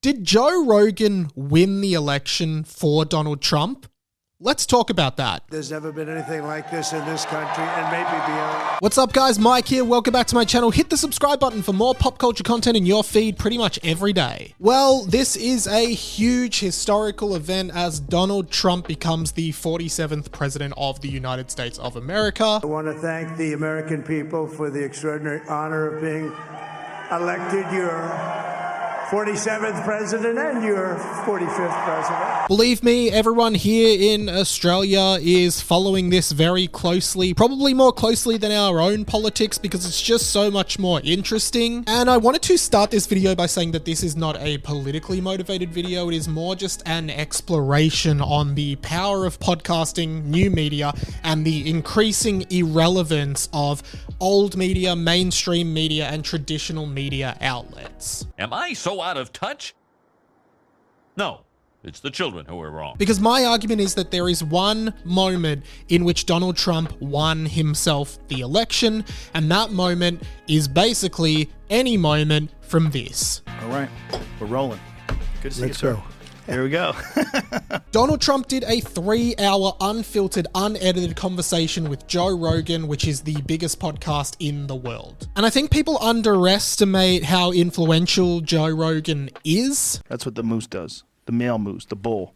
Did Joe Rogan win the election for Donald Trump? Let's talk about that. There's never been anything like this in this country and maybe beyond. What's up, guys? Mike here. Welcome back to my channel. Hit the subscribe button for more pop culture content in your feed pretty much every day. Well, this is a huge historical event as Donald Trump becomes the 47th president of the United States of America. I want to thank the American people for the extraordinary honor of being elected your 47th president and your 45th president. Believe me, everyone here in Australia is following this very closely, probably more closely than our own politics because it's just so much more interesting. And I wanted to start this video by saying that this is not a politically motivated video. It is more just an exploration on the power of podcasting, new media, and the increasing irrelevance of old media, mainstream media, and traditional media outlets. Am I so out of touch? No, it's the children who are wrong. Because my argument is that there is one moment in which Donald Trump won himself the election, and that moment is basically any moment from this. All right, we're rolling. Good to see you, Let's sir. go. There we go. Donald Trump did a 3-hour unfiltered, unedited conversation with Joe Rogan, which is the biggest podcast in the world. And I think people underestimate how influential Joe Rogan is. That's what the moose does. The male moose, the bull.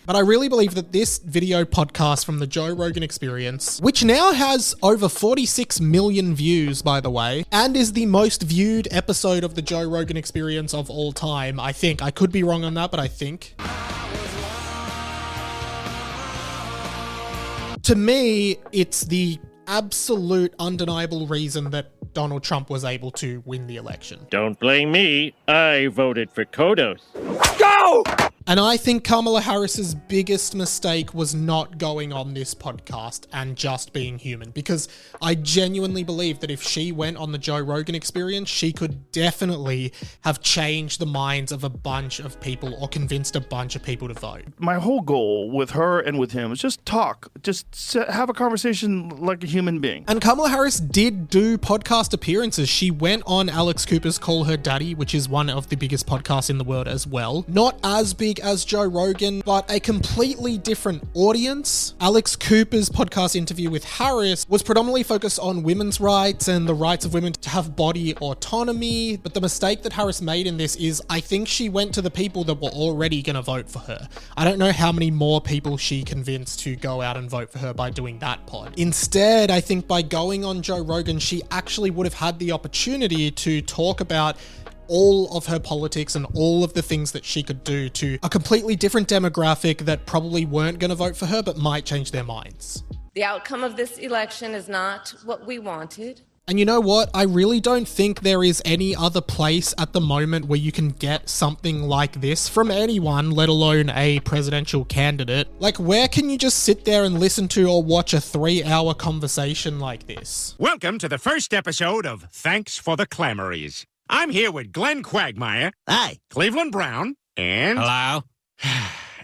But I really believe that this video podcast from the Joe Rogan Experience, which now has over 46 million views, by the way, and is the most viewed episode of the Joe Rogan Experience of all time, I think. I could be wrong on that, but I think. To me, it's the absolute undeniable reason that Donald Trump was able to win the election. Don't blame me. I voted for Kodos. Go! And I think Kamala Harris's biggest mistake was not going on this podcast and just being human, because I genuinely believe that if she went on the Joe Rogan Experience, she could definitely have changed the minds of a bunch of people or convinced a bunch of people to vote. My whole goal with her and with him is just talk. Just have a conversation like a human being. And Kamala Harris did do podcast appearances. She went on Alex Cooper's Call Her Daddy, which is one of the biggest podcasts in the world as well. Not as big as Joe Rogan, but a completely different audience. Alex Cooper's podcast interview with Harris was predominantly focused on women's rights and the rights of women to have body autonomy. But the mistake that Harris made in this is I think she went to the people that were already going to vote for her. I don't know how many more people she convinced to go out and vote for her by doing that pod. Instead, I think by going on Joe Rogan, she actually would have had the opportunity to talk about all of her politics and all of the things that she could do to a completely different demographic that probably weren't going to vote for her but might change their minds. The outcome of this election is not what we wanted. And you know what? I really don't think there is any other place at the moment where you can get something like this from anyone, let alone a presidential candidate. Like, where can you just sit there and listen to or watch a 3-hour conversation like this? Welcome to the first episode of Thanks for the Clamories. I'm here with Glenn Quagmire. Hi. Cleveland Brown. And... Hello.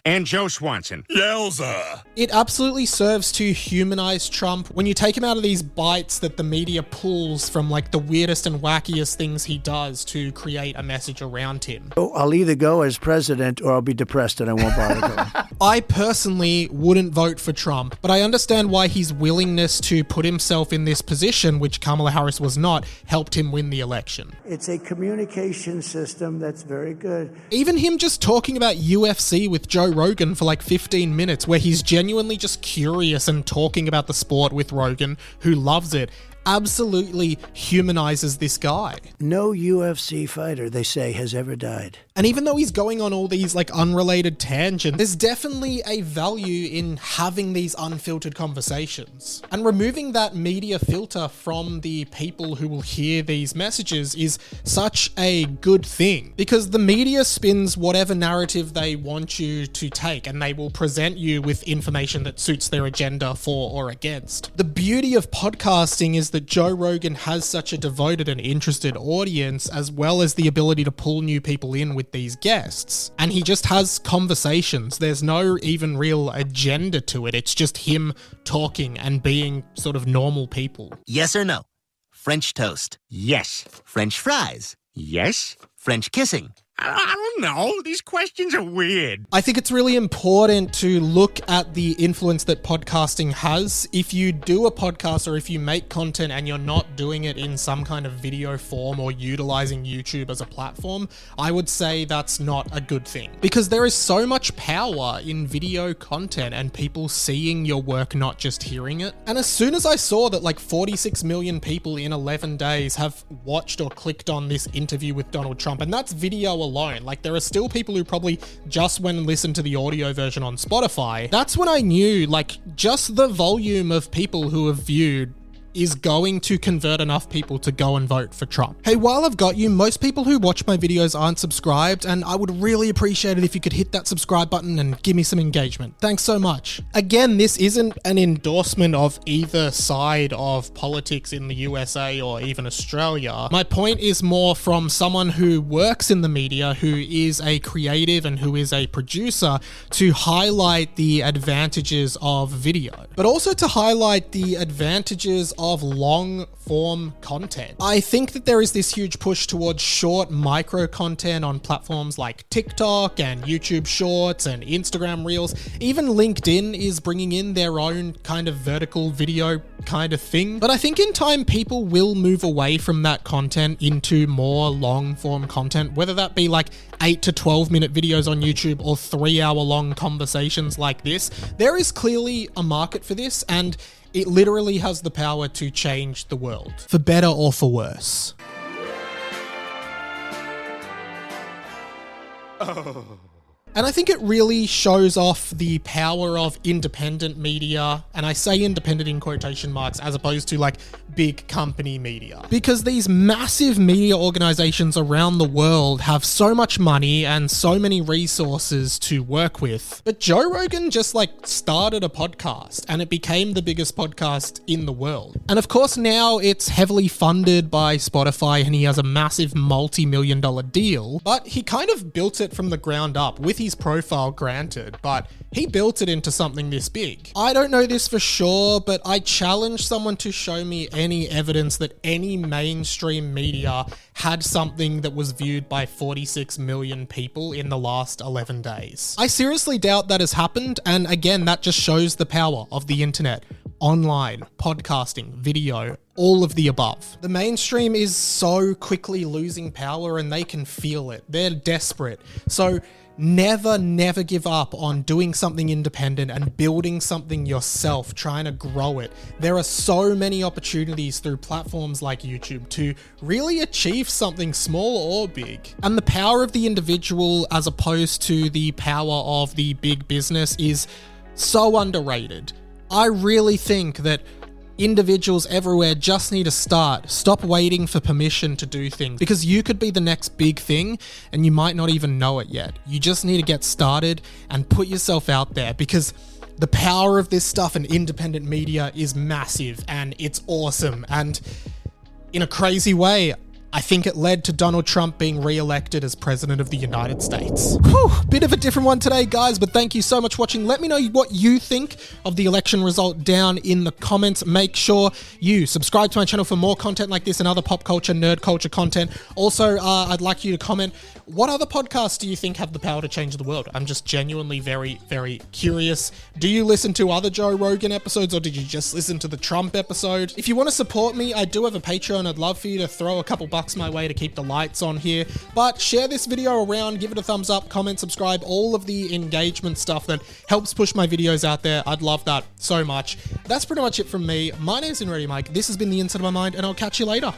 And Joe Swanson. Yowza. It absolutely serves to humanize Trump when you take him out of these bites that the media pulls from like the weirdest and wackiest things he does to create a message around him. Oh, I'll either go as president or I'll be depressed and I won't bother going. I personally wouldn't vote for Trump, but I understand why his willingness to put himself in this position, which Kamala Harris was not, helped him win the election. It's a communication system that's very good. Even him just talking about UFC with Joe Rogan for like 15 minutes, where he's genuinely just curious and talking about the sport with Rogan, who loves it, absolutely humanizes this guy. No UFC fighter, they say, has ever died. And even though he's going on all these like unrelated tangents, there's definitely a value in having these unfiltered conversations. And removing that media filter from the people who will hear these messages is such a good thing, because the media spins whatever narrative they want you to take, and they will present you with information that suits their agenda for or against. The beauty of podcasting is that Joe Rogan has such a devoted and interested audience, as well as the ability to pull new people in with these guests. And he just has conversations. There's no even real agenda to it. It's just him talking and being sort of normal people. Yes or no? French toast. Yes. French fries. Yes. French kissing. I don't know. These questions are weird. I think it's really important to look at the influence that podcasting has. If you do a podcast or if you make content and you're not doing it in some kind of video form or utilizing YouTube as a platform, I would say that's not a good thing. Because there is so much power in video content and people seeing your work, not just hearing it. And as soon as I saw that like 46 million people in 11 days have watched or clicked on this interview with Donald Trump, and that's video alone. Like, there are still people who probably just went and listened to the audio version on Spotify. That's when I knew, like, just the volume of people who have viewed is going to convert enough people to go and vote for Trump. Hey, while I've got you, most people who watch my videos aren't subscribed, and I would really appreciate it if you could hit that subscribe button and give me some engagement. Thanks so much. Again, this isn't an endorsement of either side of politics in the USA or even Australia. My point is more from someone who works in the media, who is a creative and who is a producer, to highlight the advantages of video, but also to highlight the advantages of long form content. I think that there is this huge push towards short micro content on platforms like TikTok and YouTube Shorts and Instagram Reels. Even LinkedIn is bringing in their own kind of vertical video kind of thing. But I think in time people will move away from that content into more long form content, whether that be like 8 to 12 minute videos on YouTube or 3-hour long conversations like this. There is clearly a market for this, and it literally has the power to change the world, for better or for worse. And I think it really shows off the power of independent media, and I say independent in quotation marks as opposed to like big company media. Because these massive media organizations around the world have so much money and so many resources to work with. But Joe Rogan just like started a podcast and it became the biggest podcast in the world. And of course now it's heavily funded by Spotify and he has a massive multi-million-dollar deal, but he kind of built it from the ground up with his profile, granted, but he built it into something this big. I don't know this for sure, but I challenge someone to show me any evidence that any mainstream media had something that was viewed by 46 million people in the last 11 days. I seriously doubt that has happened, and again, that just shows the power of the internet. Online, podcasting, video, all of the above. The mainstream is so quickly losing power and they can feel it. They're desperate. So never give up on doing something independent and building something yourself, trying to grow it. There are so many opportunities through platforms like YouTube to really achieve something small or big. And the power of the individual as opposed to the power of the big business is so underrated. I really think that individuals everywhere just need to stop waiting for permission to do things, because you could be the next big thing and you might not even know it yet. You just need to get started and put yourself out there, because the power of this stuff in independent media is massive and it's awesome. And in a crazy way, I think it led to Donald Trump being re-elected as president of the United States. Whew, bit of a different one today, guys, but thank you so much for watching. Let me know what you think of the election result down in the comments. Make sure you subscribe to my channel for more content like this and other pop culture, nerd culture content. Also, I'd like you to comment, what other podcasts do you think have the power to change the world? I'm just genuinely very curious. Do you listen to other Joe Rogan episodes, or did you just listen to the Trump episode? If you want to support me, I do have a Patreon. I'd love for you to throw a couple bucks my way to keep the lights on here. But share this video around, give it a thumbs up, comment, subscribe, all of the engagement stuff that helps push my videos out there. I'd love that so much. That's pretty much it from me. My name's Ready Mike. This has been The Inside of My Mind, and I'll catch you later.